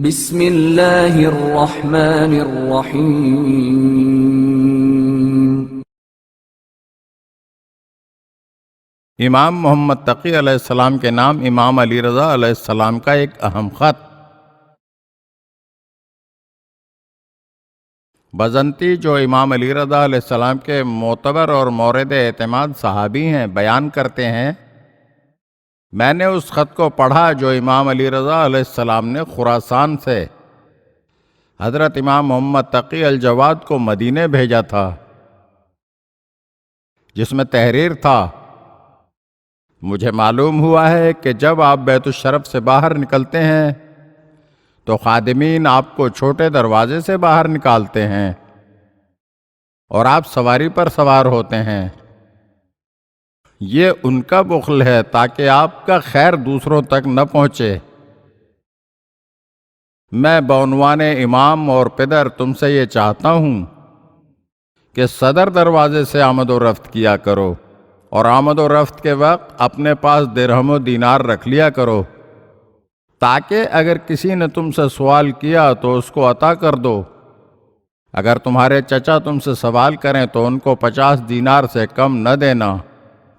بسم اللہ الرحمن الرحیم۔ امام محمد تقی علیہ السلام کے نام امام علی رضا علیہ السلام کا ایک اہم خط۔ بزنطی جو امام علی رضا علیہ السلام کے معتبر اور مورد اعتماد صحابی ہیں بیان کرتے ہیں، میں نے اس خط کو پڑھا جو امام علی رضا علیہ السلام نے خراسان سے حضرت امام محمد تقی الجواد کو مدینے بھیجا تھا، جس میں تحریر تھا: مجھے معلوم ہوا ہے کہ جب آپ بیت الشرف سے باہر نکلتے ہیں تو خادمین آپ کو چھوٹے دروازے سے باہر نکالتے ہیں اور آپ سواری پر سوار ہوتے ہیں۔ یہ ان کا بخل ہے تاکہ آپ کا خیر دوسروں تک نہ پہنچے۔ میں بعنوان امام اور پدر تم سے یہ چاہتا ہوں کہ صدر دروازے سے آمد و رفت کیا کرو، اور آمد و رفت کے وقت اپنے پاس درہم و دینار رکھ لیا کرو، تاکہ اگر کسی نے تم سے سوال کیا تو اس کو عطا کر دو۔ اگر تمہارے چچا تم سے سوال کریں تو ان کو 50 دینار سے کم نہ دینا،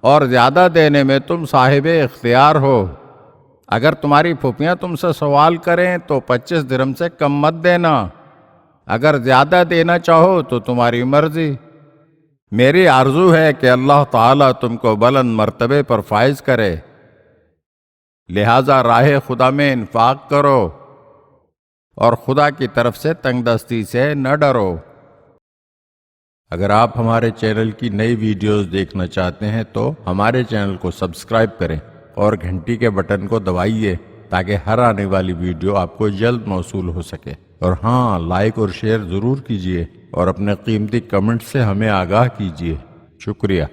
اور زیادہ دینے میں تم صاحب اختیار ہو۔ اگر تمہاری پھوپھیاں تم سے سوال کریں تو 25 درہم سے کم مت دینا، اگر زیادہ دینا چاہو تو تمہاری مرضی۔ میری آرزو ہے کہ اللہ تعالیٰ تم کو بلند مرتبے پر فائز کرے، لہٰذا راہ خدا میں انفاق کرو اور خدا کی طرف سے تنگ دستی سے نہ ڈرو۔ اگر آپ ہمارے چینل کی نئی ویڈیوز دیکھنا چاہتے ہیں تو ہمارے چینل کو سبسکرائب کریں اور گھنٹی کے بٹن کو دبائیے تاکہ ہر آنے والی ویڈیو آپ کو جلد موصول ہو سکے۔ اور ہاں، لائک اور شیئر ضرور کیجیے اور اپنے قیمتی کمنٹ سے ہمیں آگاہ کیجیے۔ شکریہ۔